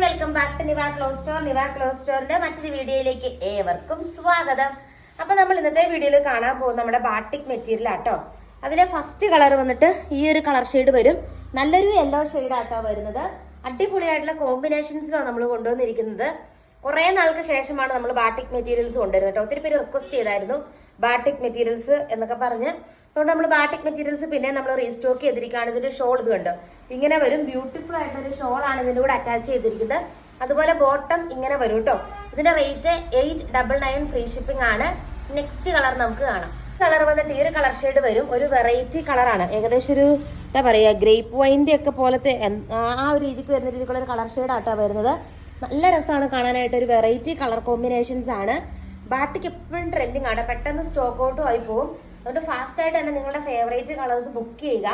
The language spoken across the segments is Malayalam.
Welcome back to Niva clothes store. Niva clothes സ്റ്റോറിന്റെ മറ്റൊരു വീഡിയോയിലേക്ക് ഏവർക്കും സ്വാഗതം. അപ്പൊ നമ്മൾ ഇന്നത്തെ വീഡിയോയിൽ കാണാൻ പോകുന്ന നമ്മുടെ ബാട്ടിക് മെറ്റീരിയൽ ആട്ടോ. അതിലെ ഫസ്റ്റ് കളർ വന്നിട്ട് ഈ ഒരു കളർ ഷെയ്ഡ് വരും. നല്ലൊരു യെല്ലോ ഷെയ്ഡ് ആട്ടോ വരുന്നത്. അടിപൊളിയായിട്ടുള്ള കോമ്പിനേഷൻസിലാണ് നമ്മൾ കൊണ്ടുവന്നിരിക്കുന്നത്. കുറെ നാൾക്ക് ശേഷമാണ് നമ്മൾ ബാട്ടിക് മെറ്റീരിയൽസ് കൊണ്ടുവരുന്നത് കേട്ടോ. ഒത്തിരി പേര് റിക്വസ്റ്റ് ചെയ്തായിരുന്നു ബാട്ടിക് മെറ്റീരിയൽസ് എന്നൊക്കെ പറഞ്ഞ്. അതുകൊണ്ട് നമ്മൾ ബാട്ടിക് മെറ്റീരിയൽസ് പിന്നെ നമ്മൾ റീസ്റ്റോക്ക് ചെയ്തിരിക്കുകയാണ്. ഇതിന്റെ ഷോൾ ഇത് കണ്ടോ, ഇങ്ങനെ വരും. ബ്യൂട്ടിഫുൾ ആയിട്ടുള്ള ഒരു ഷോൾ ആണ് ഇതിന്റെ കൂടെ അറ്റാച്ച് ചെയ്തിരിക്കുന്നത്. അതുപോലെ ബോട്ടം ഇങ്ങനെ വരും കേട്ടോ. ഇതിന്റെ റേറ്റ് 899 ഫ്രീ ഷിപ്പിംഗ് ആണ്. നെക്സ്റ്റ് കളർ നമുക്ക് കാണാം. കളർ വന്നിട്ട് ഈ ഒരു കളർ ഷെയ്ഡ് വരും. ഒരു വെറൈറ്റി കളറാണ്. ഏകദേശം ഒരു എന്താ പറയുക, ഗ്രേപ്പ് വൈൻ്റെ ഒക്കെ പോലത്തെ ആ ഒരു രീതിക്ക് വരുന്ന രീതിക്കുള്ള ഒരു കളർ ഷെയ്ഡ് ആട്ടോ വരുന്നത്. നല്ല രസമാണ് കാണാനായിട്ട്. ഒരു വെറൈറ്റി കളർ കോമ്പിനേഷൻസ് ആണ്. ബാട്ടിക്ക് എപ്പോഴും ട്രെൻഡിങ് ആണ്. പെട്ടെന്ന് സ്റ്റോക്ക് ഔട്ടും ആയി പോകും. അതുകൊണ്ട് ഫാസ്റ്റ് ആയിട്ട് തന്നെ നിങ്ങളുടെ ഫേവറേറ്റ് കളേഴ്സ് ബുക്ക് ചെയ്യുക.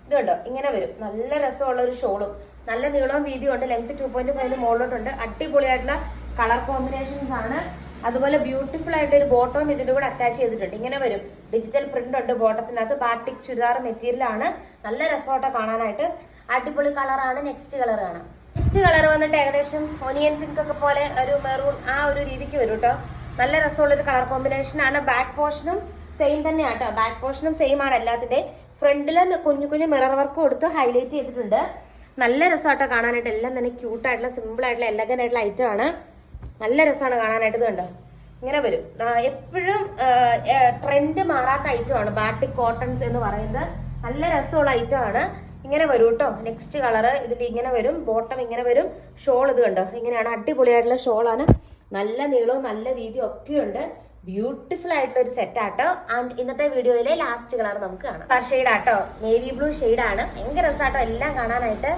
ഇതുണ്ടോ, ഇങ്ങനെ വരും. നല്ല രസമുള്ള ഒരു ഷോളും നല്ല നീളവും വീതിയും ഉണ്ട്. ലെങ്ത് 2.5 മുകളിലോട്ടുണ്ട്. അടിപൊളിയായിട്ടുള്ള കളർ കോമ്പിനേഷൻസ് ആണ്. അതുപോലെ ബ്യൂട്ടിഫുൾ ആയിട്ട് ഒരു ബോട്ടവും ഇതിന്റെ കൂടെ അറ്റാച്ച് ചെയ്തിട്ടുണ്ട്. ഇങ്ങനെ വരും. ഡിജിറ്റൽ പ്രിന്റ് ഉണ്ട് ബോട്ടത്തിനകത്ത്. ബാട്ടിക് ചുരിദാർ മെറ്റീരിയൽ ആണ്. നല്ല രസമായിട്ട് കാണാനായിട്ട്. അടിപൊളി കളറാണ്. നെക്സ്റ്റ് കളർ കാണാം. നെക്സ്റ്റ് കളർ വന്നിട്ട് ഏകദേശം ഒനിയൻ പിങ്ക് ഒക്കെ പോലെ ഒരു മെറൂൺ ആ ഒരു രീതിക്ക് വരും കേട്ടോ. നല്ല രസമുള്ള ഒരു കളർ കോമ്പിനേഷൻ ആണ്. ബാക്ക് പോർഷനും സെയിം തന്നെയാട്ടോ. ബാക്ക് പോർഷനും സെയിം ആണ് എല്ലാത്തിന്റെ. ഫ്രണ്ടിലും കുഞ്ഞു കുഞ്ഞു മിറർ വർക്ക് കൊടുത്ത് ഹൈലൈറ്റ് ചെയ്തിട്ടുണ്ട്. നല്ല രസമാട്ടോ കാണാനായിട്ട്. എല്ലാം തന്നെ ക്യൂട്ട് ആയിട്ടുള്ള സിമ്പിൾ ആയിട്ടുള്ള എലഗന്റ് ആയിട്ടുള്ള ഐറ്റം ആണ്. നല്ല രസമാണ് കാണാനായിട്ട്. ഇത് കണ്ടോ, ഇങ്ങനെ വരും. എപ്പോഴും ട്രെൻഡ് മാറാത്ത ഐറ്റം ആണ് ബാട്ടിക് കോട്ടൺസ് എന്ന് പറയുന്നത്. നല്ല രസമുള്ള ഐറ്റം ആണ്. ഇങ്ങനെ വരും കേട്ടോ. നെക്സ്റ്റ് കളർ ഇതിന്റെ ഇങ്ങനെ വരും. ബോട്ടം ഇങ്ങനെ വരും. ഷോൾ ഇത് കണ്ടോ, ഇങ്ങനെയാണ്. അടിപൊളിയായിട്ടുള്ള ഷോളാണ്. നല്ല നീളവും നല്ല വീതിയും ഒക്കെ ഉണ്ട്. ബ്യൂട്ടിഫുൾ ആയിട്ടുള്ള ഒരു സെറ്റ് ആട്ടോ. ആൻഡ് ഇന്നത്തെ വീഡിയോയിലെ ലാസ്റ്റ് കളർ നമുക്ക് കാണാം. കളർ ഷെയ്ഡ് ആട്ടോ, നേവി ബ്ലൂ ഷെയ്ഡ് ആണ്. ഭയങ്കര രസമാട്ടോ എല്ലാം കാണാനായിട്ട്.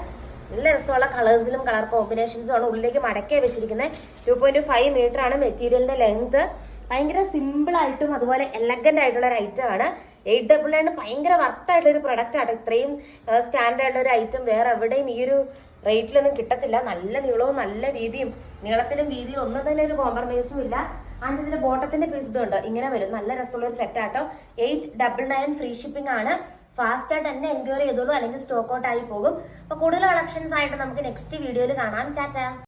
നല്ല രസമുള്ള കളേഴ്സിലും കളർ കോമ്പിനേഷൻസും ആണ്. ഉള്ളിലേക്ക് മടക്കി വെച്ചിരിക്കുന്നത്. 2.5 മീറ്റർ ആണ് മെറ്റീരിയലിന്റെ ലെങ്ത്. ഭയങ്കര സിമ്പിൾ ആയിട്ടും അതുപോലെ എലഗന്റ് ആയിട്ടുള്ള ഒരു ഐറ്റം ആണ്. 899 ഭയങ്കര വർത്തായിട്ടുള്ള ഒരു പ്രൊഡക്റ്റ് ആണ്. ഇത്രയും സ്റ്റാൻഡേർഡ് ഒരു ഐറ്റം വേറെ എവിടെയും ഈ ഒരു റേറ്റിലൊന്നും കിട്ടത്തില്ല. നല്ല നീളവും നല്ല വീതിയും, നീളത്തിലും വീതിയും ഒന്നും തന്നെ ഒരു കോംപ്രമൈസും ഇല്ല. ആൻഡ് ഇതിന്റെ ബോട്ടത്തിന്റെ പീസ് ഇതുണ്ട്, ഇങ്ങനെ വരും. നല്ല രസമുള്ള ഒരു സെറ്റ് ആട്ടോ. 899 ഫ്രീ ഷിപ്പിംഗ് ആണ്. ഫാസ്റ്റ് ആയിട്ട് തന്നെ എൻക്വയറി ചെയ്തോളൂ, അല്ലെങ്കിൽ സ്റ്റോക്ക് ഔട്ട് ആയി പോകും. അപ്പൊ കൂടുതൽ കളക്ഷൻസ് ആയിട്ട് നമുക്ക് നെക്സ്റ്റ് വീഡിയോയിൽ കാണാം. ടാറ്റാ.